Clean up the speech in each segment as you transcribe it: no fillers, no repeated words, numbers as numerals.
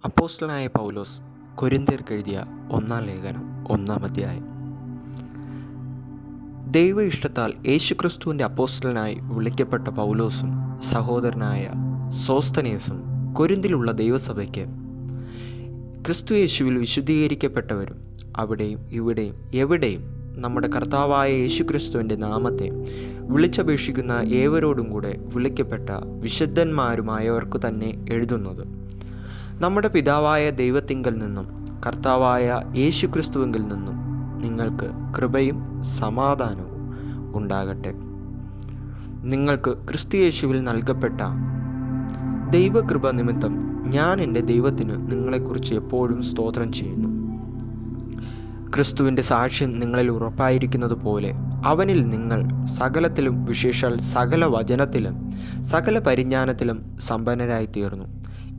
അപ്പോസ്തലനായ പൗലോസ് കൊരിന്ത്യർക്കെഴുതിയ 1-ാം ലേഖനം 1-ാം അധ്യായം. ദൈവ ഇഷ്ടത്താൽ യേശുക്രിസ്തുവിൻ്റെ അപ്പോസ്തലനായി വിളിക്കപ്പെട്ട പൗലോസും സഹോദരനായ സോസ്തനേസും കൊരിന്തിലുള്ള ദൈവസഭയ്ക്ക്, ക്രിസ്തു യേശുവിൽ വിശുദ്ധീകരിക്കപ്പെട്ടവരും അവിടെയും ഇവിടെയും എവിടെയും നമ്മുടെ കർത്താവായ യേശുക്രിസ്തുവിൻ്റെ നാമത്തെ വിളിച്ചപേക്ഷിക്കുന്ന ഏവരോടും കൂടെ വിളിക്കപ്പെട്ട വിശുദ്ധന്മാരുമായവർക്ക് തന്നെ എഴുതുന്നത്: നമ്മുടെ പിതാവായ ദൈവത്തിങ്കൽ നിന്നും കർത്താവായ യേശുക്രിസ്തുവിങ്കിൽ നിന്നും നിങ്ങൾക്ക് കൃപയും സമാധാനവും ഉണ്ടാകട്ടെ. നിങ്ങൾക്ക് ക്രിസ്തു യേശുവിൽ നൽകപ്പെട്ട ദൈവകൃപ നിമിത്തം ഞാൻ എൻ്റെ ദൈവത്തിന് നിങ്ങളെക്കുറിച്ച് എപ്പോഴും സ്തോത്രം ചെയ്യുന്നു. ക്രിസ്തുവിൻ്റെ സാക്ഷ്യം നിങ്ങളിൽ ഉറപ്പായിരിക്കുന്നത് പോലെ അവനിൽ നിങ്ങൾ സകലത്തിലും, വിശേഷാൽ സകല വചനത്തിലും സകല പരിജ്ഞാനത്തിലും സമ്പന്നരായി തീർന്നു.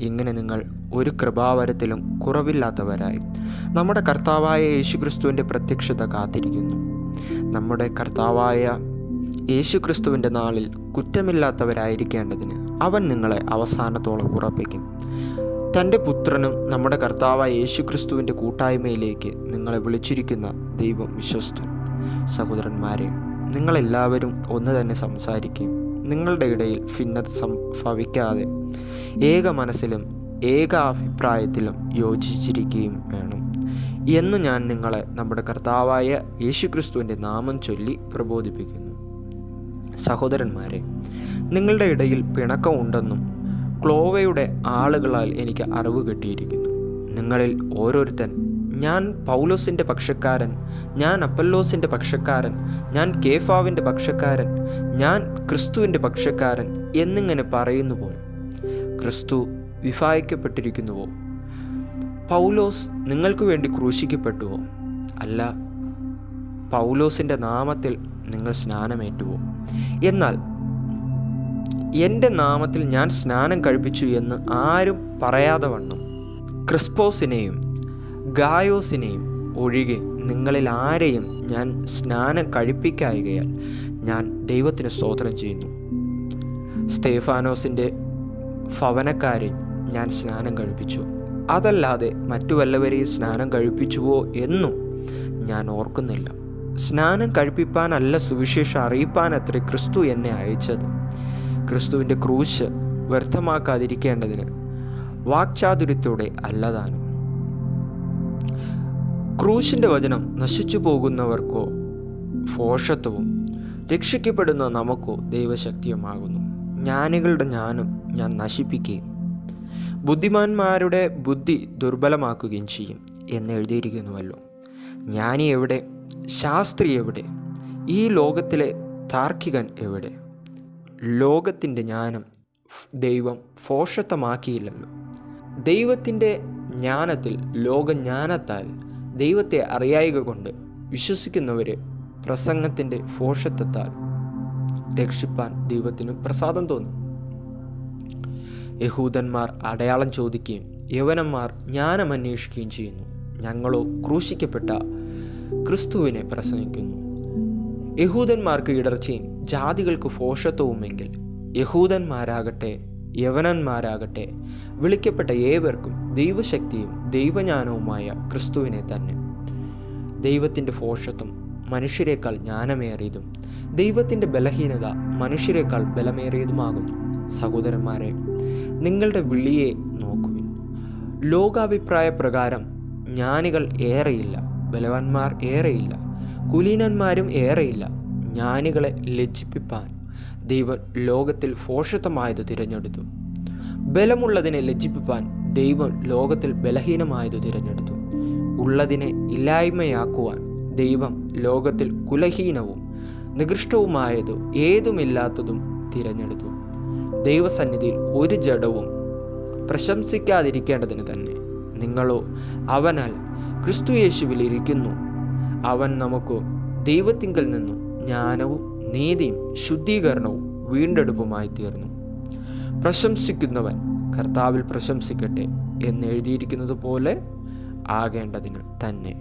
ഇങ്ങനെ നിങ്ങൾ ഒരു കൃപാവരത്തിലും കുറവില്ലാത്തവരായി നമ്മുടെ കർത്താവായ യേശുക്രിസ്തുവിൻ്റെ പ്രത്യക്ഷത കാത്തിരിക്കുന്നു. നമ്മുടെ കർത്താവായ യേശുക്രിസ്തുവിൻ്റെ നാളിൽ കുറ്റമില്ലാത്തവരായിരിക്കേണ്ടതിന് അവൻ നിങ്ങളെ അവസാനത്തോളം ഉറപ്പിക്കും. തൻ്റെ പുത്രനും നമ്മുടെ കർത്താവായ യേശുക്രിസ്തുവിൻ്റെ കൂട്ടായ്മയിലേക്ക് നിങ്ങളെ വിളിച്ചിരിക്കുന്ന ദൈവം വിശ്വസ്തൻ. സഹോദരന്മാരെ, നിങ്ങളെല്ലാവരും ഒന്ന് തന്നെ സംസാരിക്കുകയും നിങ്ങളുടെ ഇടയിൽ ഭിന്നത ഭവിക്കാതെ ഏക മനസ്സിലും ഏക അഭിപ്രായത്തിലും യോജിച്ചിരിക്കുകയും വേണം എന്ന് ഞാൻ നിങ്ങളെ നമ്മുടെ കർത്താവായ യേശുക്രിസ്തുവിൻ്റെ നാമം ചൊല്ലി പ്രബോധിപ്പിക്കുന്നു. സഹോദരന്മാരെ, നിങ്ങളുടെ ഇടയിൽ പിണക്കം ഉണ്ടെന്നും ക്ലോവയുടെ ആളുകളാൽ എനിക്ക് അറിവ് കിട്ടിയിരിക്കുന്നു. നിങ്ങളിൽ ഓരോരുത്തൻ ഞാൻ പൗലോസിൻ്റെ പക്ഷക്കാരൻ, ഞാൻ അപ്പല്ലോസിൻ്റെ പക്ഷക്കാരൻ, ഞാൻ കേഫാവിൻ്റെ പക്ഷക്കാരൻ, ഞാൻ ക്രിസ്തുവിൻ്റെ പക്ഷക്കാരൻ എന്നിങ്ങനെ പറയുന്നുവോ? ക്രിസ്തു വിഭാഗിക്കപ്പെട്ടിരിക്കുന്നുവോ? പൗലോസ് നിങ്ങൾക്ക് വേണ്ടി ക്രൂശിക്കപ്പെട്ടുവോ? അല്ല, പൗലോസിൻ്റെ നാമത്തിൽ നിങ്ങൾ സ്നാനമേറ്റുവോ? എന്നാൽ എൻ്റെ നാമത്തിൽ ഞാൻ സ്നാനം കഴിപ്പിച്ചു എന്ന് ആരും പറയാതെ വണ്ണം ക്രിസ്പോസിനെയും ഗായോസിനെയും ഒഴികെ നിങ്ങളിൽ ആരെയും ഞാൻ സ്നാനം കഴിപ്പിക്കായികയാൽ ഞാൻ ദൈവത്തിന് സ്തോത്രം ചെയ്യുന്നു. സ്തേഫാനോസിൻ്റെ ഭവനക്കാരെ ഞാൻ സ്നാനം കഴിപ്പിച്ചു, അതല്ലാതെ മറ്റു വല്ലവരെയും സ്നാനം കഴിപ്പിച്ചുവോ എന്നും ഞാൻ ഓർക്കുന്നില്ല. സ്നാനം കഴിപ്പിപ്പാനല്ല, സുവിശേഷം അറിയിപ്പാനത്രേ ക്രിസ്തു എന്നെ അയച്ചത്. ക്രിസ്തുവിൻ്റെ ക്രൂശ് വ്യർത്ഥമാക്കാതിരിക്കേണ്ടതിന് വാക്ചാതുര്യത്തോടെ അല്ലതാനും. ക്രൂശിൻ്റെ വചനം നശിച്ചു പോകുന്നവർക്കോ ഭോഷത്വവും, രക്ഷിക്കപ്പെടുന്ന നമുക്കോ ദൈവശക്തിയുമാകുന്നു. ജ്ഞാനികളുടെ ജ്ഞാനം ഞാൻ നശിപ്പിക്കുകയും ബുദ്ധിമാന്മാരുടെ ബുദ്ധി ദുർബലമാക്കുകയും ചെയ്യും എന്ന് എഴുതിയിരിക്കുന്നുവല്ലോ. ജ്ഞാനി എവിടെ? ശാസ്ത്രി എവിടെ? ഈ ലോകത്തിലെ താർക്കികൻ എവിടെ? ലോകത്തിൻ്റെ ജ്ഞാനം ദൈവം ഭോഷത്വമാക്കിയില്ലല്ലോ. ദൈവത്തിൻ്റെ ജ്ഞാനത്തിൽ, ലോകജ്ഞാനത്താൽ ദൈവത്തെ അറിയായിക കൊണ്ട് വിശ്വസിക്കുന്നവരെ പ്രസംഗത്തിൻ്റെ ഭോഷത്വത്താൽ രക്ഷിപ്പാൻ ദൈവത്തിന് പ്രസാദം തോന്നി. യഹൂദന്മാർ അടയാളം ചോദിക്കുകയും യവനന്മാർ ജ്ഞാനം അന്വേഷിക്കുകയും ചെയ്യുന്നു. ഞങ്ങളോ ക്രൂശിക്കപ്പെട്ട ക്രിസ്തുവിനെ പ്രസംഗിക്കുന്നു. യഹൂദന്മാർക്ക് ഇടർച്ചയും ജാതികൾക്ക് ഭോഷത്വവുമെങ്കിൽ യഹൂദന്മാരാകട്ടെ യവനന്മാരാകട്ടെ വിളിക്കപ്പെട്ട ഏവർക്കും ദൈവശക്തിയും ദൈവജ്ഞാനവുമായ ക്രിസ്തുവിനെ തന്നെ. ദൈവത്തിൻ്റെ ഭോഷത്വം മനുഷ്യരെക്കാൾ ജ്ഞാനമേറിയതും ദൈവത്തിൻ്റെ ബലഹീനത മനുഷ്യരെക്കാൾ ബലമേറിയതുമാകുന്നു. സഹോദരന്മാരെ, നിങ്ങളുടെ വിളിയെ നോക്കുവിൻ. ലോകാഭിപ്രായ പ്രകാരം ജ്ഞാനികൾ ഏറെയില്ല, ബലവാന്മാർ ഏറെയില്ല, കുലീനന്മാരും ഏറെയില്ല. ജ്ഞാനികളെ ലജ്ജിപ്പിപ്പാൻ ദൈവം ലോകത്തിൽ ഭോഷത്വമായത് തിരഞ്ഞെടുത്തു. ബലമുള്ളതിനെ ലജ്ജിപ്പിപ്പാൻ ദൈവം ലോകത്തിൽ ബലഹീനമായത് തിരഞ്ഞെടുത്തു. ഉള്ളതിനെ ഇല്ലായ്മയാക്കുവാൻ ദൈവം ലോകത്തിൽ കുലഹീനവും നികൃഷ്ടവുമായത് ഏതുമില്ലാത്തതും തിരഞ്ഞെടുത്തു. ദൈവസന്നിധിയിൽ ഒരു ജഡവും പ്രശംസിക്കാതിരിക്കേണ്ടതിന് തന്നെ. നിങ്ങളോ അവനാൽ ക്രിസ്തു യേശുവിൽ ഇരിക്കുന്നു. അവൻ നമുക്ക് ദൈവത്തിങ്കൽ നിന്നും ജ്ഞാനവും നീതിയും ശുദ്ധീകരണവും വീണ്ടെടുപ്പുമായി തീർന്നു. പ്രശംസിക്കുന്നവൻ കർത്താവിൽ പ്രശംസിക്കട്ടെ എന്ന് എഴുതിയിരിക്കുന്നത് പോലെ ആകേണ്ടതിന് തന്നെ.